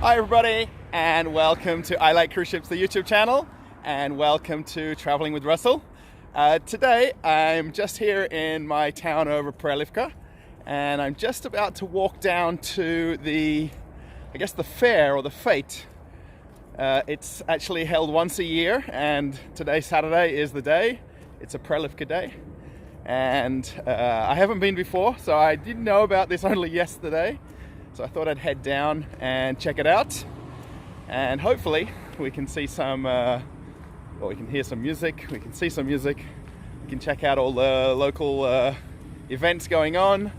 Hi everybody, and welcome to I Like Cruise Ships, the YouTube channel, and welcome to Traveling with Russell. Today I'm just here in my town of Aprelevka, and I'm just about to walk down to the Fair or the Fete. It's actually held once a year, and today, Saturday, is the day. It's Aprelevka Day, and I haven't been before, so I didn't know about this only yesterday. So I thought I'd head down and check it out, and hopefully we can see some, we can hear some music, we can see some music, we can check out all the local events going on,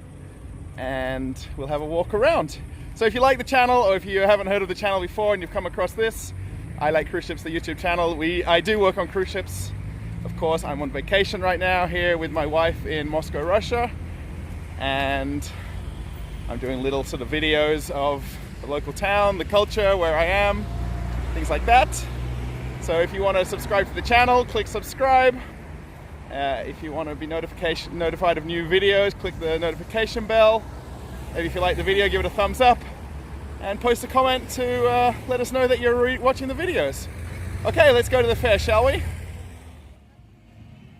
and we'll have a walk around. So if you like the channel, or if you haven't heard of the channel before and you've come across this, I Like Cruise Ships, the YouTube channel. I do work on cruise ships. Of course, I'm on vacation right now here with my wife in Moscow, Russia, and I'm doing little sort of videos of the local town, the culture, where I am, things like that. So if you want to subscribe to the channel, click subscribe. If you want to be notified of new videos, click the notification bell. Maybe if you like the video, give it a thumbs up, and post a comment to let us know that you're watching the videos. Okay, let's go to the fair, shall we?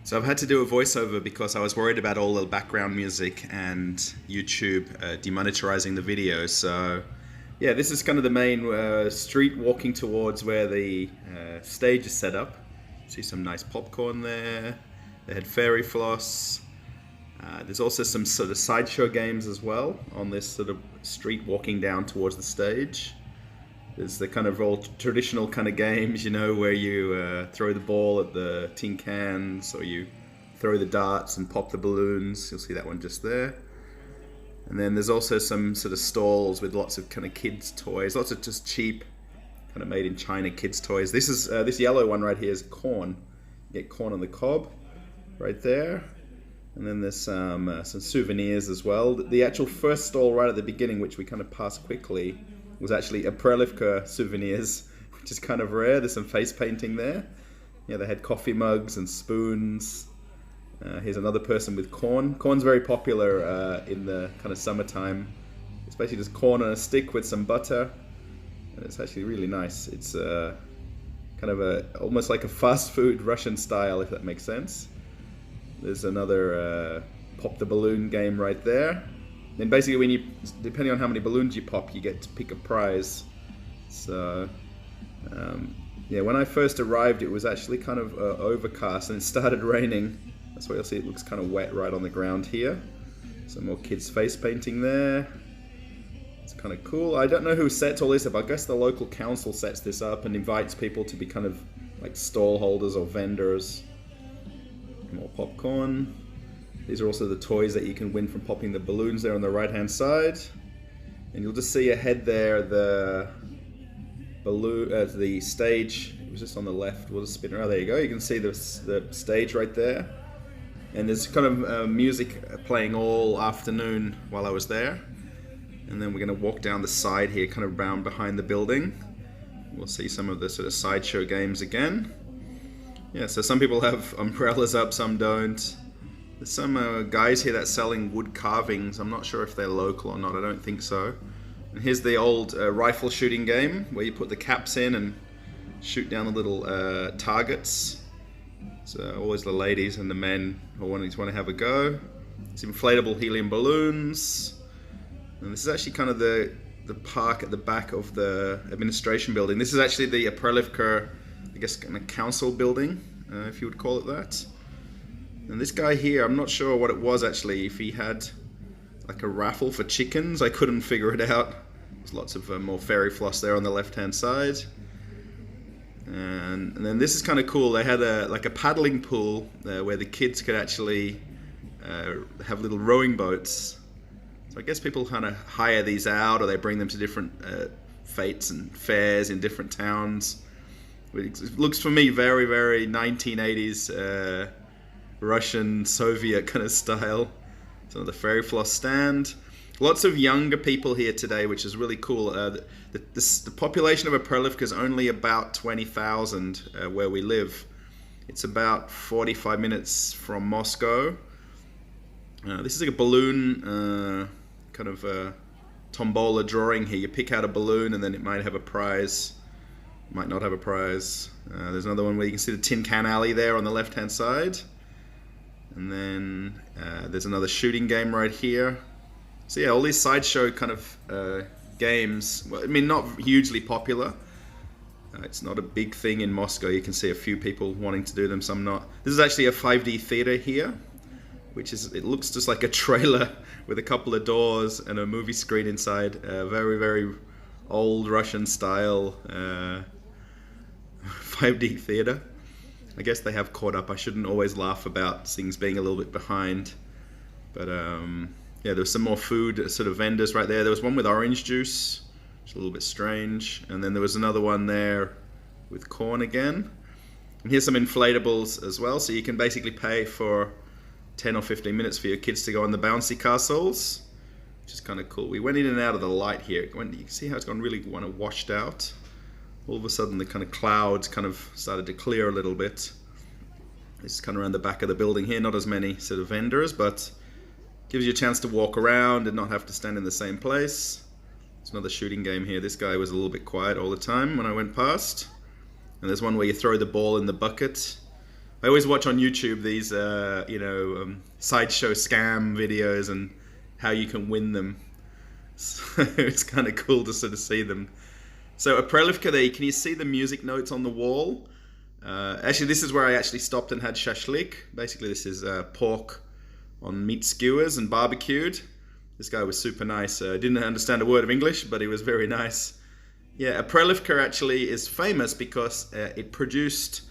So I've had to do a voiceover because I was worried about all the background music and YouTube demonetizing the video. So yeah, this is kind of the main street walking towards where the stage is set up. See some nice popcorn there. They had fairy floss. There's also some sort of sideshow games as well on this sort of street walking down towards the stage. There's the kind of old traditional kind of games, you know, where you throw the ball at the tin cans, or you throw the darts and pop the balloons. You'll see that one just there. And then there's also some sort of stalls with lots of kind of kids' toys, lots of just cheap, kind of made in China kids' toys. This is this yellow one right here is corn. You get corn on the cob, right there. And then there's some souvenirs as well. The actual first stall right at the beginning, which we kind of passed quickly, was actually Aprelevka souvenirs, which is kind of rare. There's some face painting there. Yeah, they had coffee mugs and spoons. Here's another person with corn. Corn's very popular in the kind of summertime. It's basically just corn on a stick with some butter, and it's actually really nice. It's kind of almost like a fast food Russian style, if that makes sense. There's another pop the balloon game right there. Then basically, depending on how many balloons you pop, you get to pick a prize. So, yeah, when I first arrived, it was actually kind of overcast, and it started raining. That's why you'll see it looks kind of wet right on the ground here. Some more kids' face painting there. It's kind of cool. I don't know who sets all this up. I guess the local council sets this up and invites people to be kind of like stall holders or vendors. More popcorn. These are also the toys that you can win from popping the balloons there on the right-hand side. And you'll just see ahead there the balloon, the stage. It was just on the left. We'll just spin around. There you go. You can see the stage right there. And there's kind of music playing all afternoon while I was there. And then we're going to walk down the side here, kind of round behind the building. We'll see some of the sort of sideshow games again. Yeah, so some people have umbrellas up, some don't. There's some guys here that's selling wood carvings. I'm not sure if they're local or not. I don't think so. And here's the old rifle shooting game where you put the caps in and shoot down the little targets. So always the ladies and the men who want to have a go. It's inflatable helium balloons. And this is actually kind of the park at the back of the administration building. This is actually the Aprelevka, I guess, kind of council building, if you would call it that. And this guy here, I'm not sure what it was actually, if he had like a raffle for chickens. I couldn't figure it out. There's lots of more fairy floss there on the left-hand side. And then this is kind of cool. They had like a paddling pool where the kids could actually have little rowing boats. So I guess people kind of hire these out, or they bring them to different fetes and fairs in different towns. It looks for me very, very 1980s Russian, Soviet kind of style. So the fairy floss stand. Lots of younger people here today, which is really cool. The population of Aprelevka is only about 20,000 where we live. It's about 45 minutes from Moscow. This is like a balloon kind of tombola drawing here. You pick out a balloon and then it might have a prize, might not have a prize. There's another one where you can see the tin can alley there on the left hand side. And then there's another shooting game right here. So yeah, all these sideshow kind of games, well, I mean, not hugely popular. It's not a big thing in Moscow. You can see a few people wanting to do them, some not. This is actually a 5D theater here, which is, it looks just like a trailer with a couple of doors and a movie screen inside. Very, very old Russian style 5D theater. I guess they have caught up. I shouldn't always laugh about things being a little bit behind. But yeah, there was some more food sort of vendors right there. There was one with orange juice, which is a little bit strange. And then there was another one there with corn again. And here's some inflatables as well. So you can basically pay for 10 or 15 minutes for your kids to go on the bouncy castles, which is kind of cool. We went in and out of the light here. You can see how it's gone really kind of washed out. All of a sudden the kind of clouds kind of started to clear a little bit. This is kind of around the back of the building here. Not as many sort of vendors, but gives you a chance to walk around and not have to stand in the same place. It's another shooting game here. This guy was a little bit quiet all the time when I went past. And there's one where you throw the ball in the bucket. I always watch on YouTube these, sideshow scam videos and how you can win them. So it's kind of cool to sort of see them. So Aprelevka there, can you see the music notes on the wall? Actually, this is where I actually stopped and had Shashlik. Basically, this is pork on meat skewers and barbecued. This guy was super nice. Didn't understand a word of English, but he was very nice. Yeah, Aprelevka actually is famous because it produced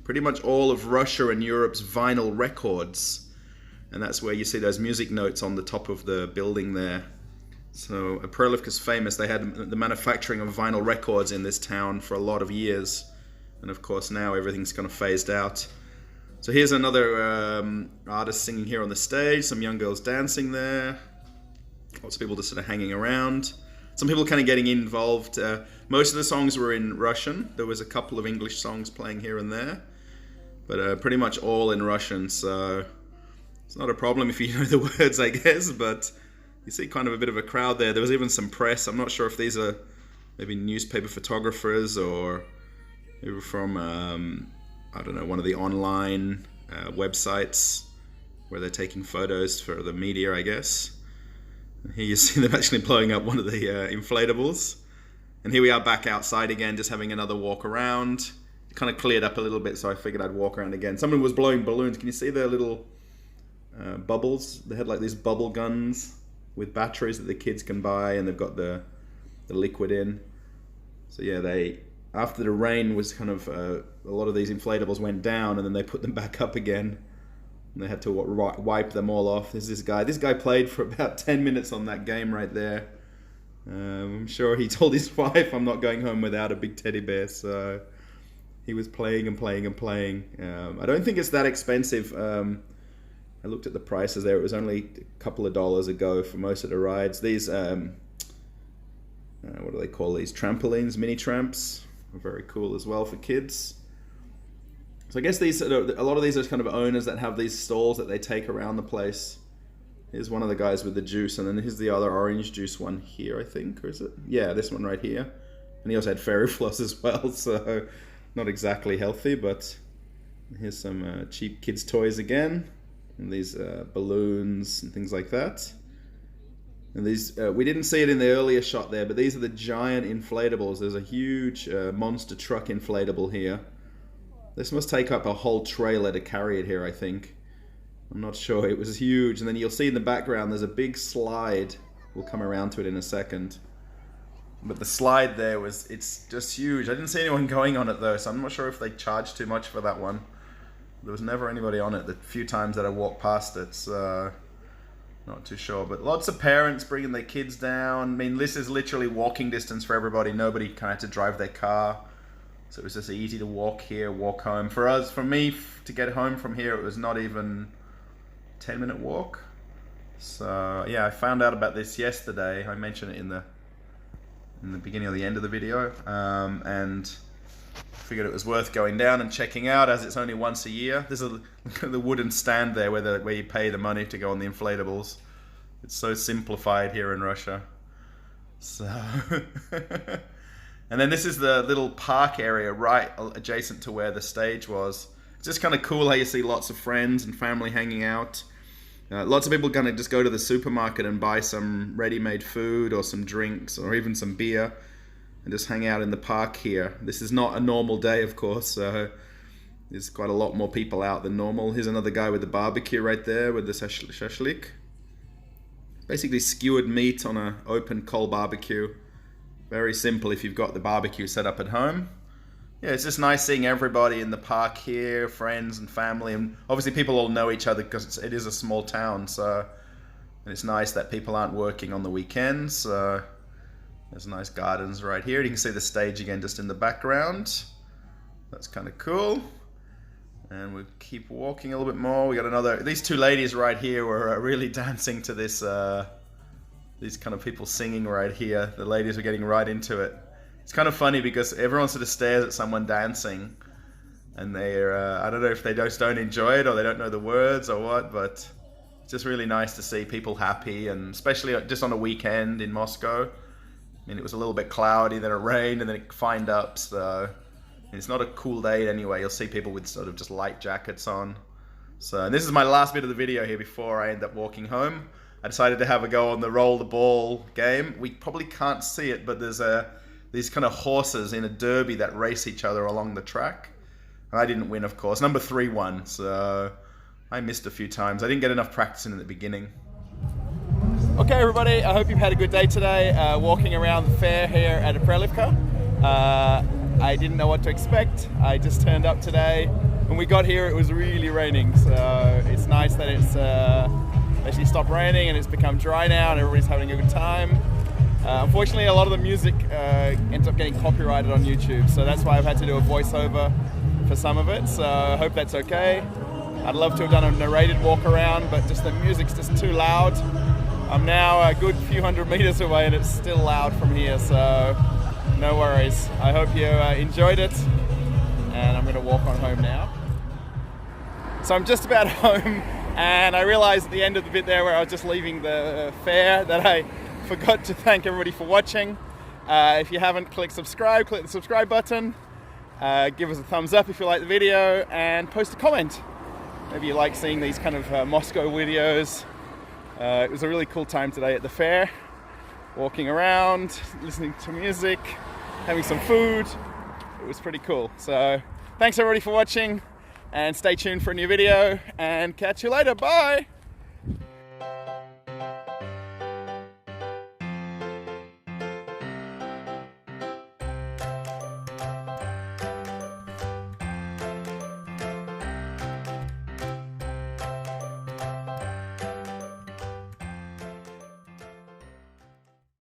pretty much all of Russia and Europe's vinyl records. And that's where you see those music notes on the top of the building there. So Aprelevka's famous. They had the manufacturing of vinyl records in this town for a lot of years. And of course now everything's kind of phased out. So here's another artist singing here on the stage. Some young girls dancing there. Lots of people just sort of hanging around. Some people kind of getting involved. Most of the songs were in Russian. There was a couple of English songs playing here and there. But pretty much all in Russian. So it's not a problem if you know the words, I guess. But you see kind of a bit of a crowd there. There was even some press. I'm not sure if these are maybe newspaper photographers or they were from, I don't know, one of the online websites where they're taking photos for the media, I guess. And here you see them actually blowing up one of the inflatables. And here we are back outside again, just having another walk around. It kind of cleared up a little bit, so I figured I'd walk around again. Someone was blowing balloons. Can you see their little bubbles? They had like these bubble guns with batteries that the kids can buy, and they've got the liquid in. So yeah, after the rain was kind of, a lot of these inflatables went down, and then they put them back up again. And they had to wipe them all off. There's this guy. This guy played for about 10 minutes on that game right there. I'm sure he told his wife, I'm not going home without a big teddy bear. So he was playing and playing and playing. I don't think it's that expensive. I looked at the prices there. It was only a couple of dollars a go for most of the rides. These, what do they call these? Trampolines, mini tramps. Are very cool as well for kids. So I guess a lot of these are kind of owners that have these stalls that they take around the place. Here's one of the guys with the juice, and then here's the other orange juice one here, I think, or is it? Yeah, this one right here. And he also had fairy floss as well, so not exactly healthy, but here's some cheap kids' toys again. And these balloons and things like that. And these, we didn't see it in the earlier shot there, but these are the giant inflatables. There's a huge monster truck inflatable here. This must take up a whole trailer to carry it here, I think. I'm not sure. It was huge. And then you'll see in the background there's a big slide. We'll come around to it in a second. But the slide there it's just huge. I didn't see anyone going on it though, so I'm not sure if they charged too much for that one. There was never anybody on it the few times that I walked past it, so not too sure. But lots of parents bringing their kids down. I mean, this is literally walking distance for everybody. Nobody kind of had to drive their car. So it was just easy to walk here, walk home. For me, to get home from here, it was not even a 10-minute walk. So yeah, I found out about this yesterday. I mentioned it in the beginning or the end of the video, and figured it was worth going down and checking out, as it's only once a year. There's the wooden stand there where you pay the money to go on the inflatables. It's so simplified here in Russia. So, and then this is the little park area right adjacent to where the stage was. It's just kind of cool how you see lots of friends and family hanging out. Lots of people are going to just go to the supermarket and buy some ready-made food or some drinks or even some beer and just hang out in the park here. This is not a normal day, of course, so there's quite a lot more people out than normal. Here's another guy with the barbecue right there with the Shashlik. Basically skewered meat on an open coal barbecue. Very simple if you've got the barbecue set up at home. Yeah, it's just nice seeing everybody in the park here, friends and family, and obviously people all know each other because it is a small town, so and it's nice that people aren't working on the weekends. So there's nice gardens right here. You can see the stage again just in the background. That's kind of cool. And we'll keep walking a little bit more. We got another. These two ladies right here were really dancing to this. These kind of people singing right here. The ladies were getting right into it. It's kind of funny because everyone sort of stares at someone dancing, and they're. I don't know if they just don't enjoy it or they don't know the words or what, but it's just really nice to see people happy, and especially just on a weekend in Moscow. I mean, it was a little bit cloudy, then it rained, and then it fined up, so. It's not a cool day anyway. You'll see people with sort of just light jackets on. So this is my last bit of the video here before I end up walking home. I decided to have a go on the roll the ball game. We probably can't see it, but there's these kind of horses in a derby that race each other along the track. And I didn't win, of course. Number 3 won, so I missed a few times. I didn't get enough practice in the beginning. Okay, everybody. I hope you've had a good day today walking around the fair here at Aprelevka. I didn't know what to expect. I just turned up today. When we got here, it was really raining, so it's nice that it's actually stopped raining and it's become dry now and everybody's having a good time. Unfortunately, a lot of the music ends up getting copyrighted on YouTube, so that's why I've had to do a voiceover for some of it, so I hope that's okay. I'd love to have done a narrated walk around, but just the music's just too loud. I'm now a good few hundred meters away and it's still loud from here, so no worries. I hope you enjoyed it, and I'm going to walk on home now. So I'm just about home, and I realized at the end of the bit there where I was just leaving the fair that I forgot to thank everybody for watching. If you haven't, click the subscribe button, give us a thumbs up if you like the video, and post a comment. Maybe you like seeing these kind of Moscow videos. It was a really cool time today at the fair, walking around, listening to music, having some food. It was pretty cool. So thanks everybody for watching, and stay tuned for a new video, and catch you later. Bye.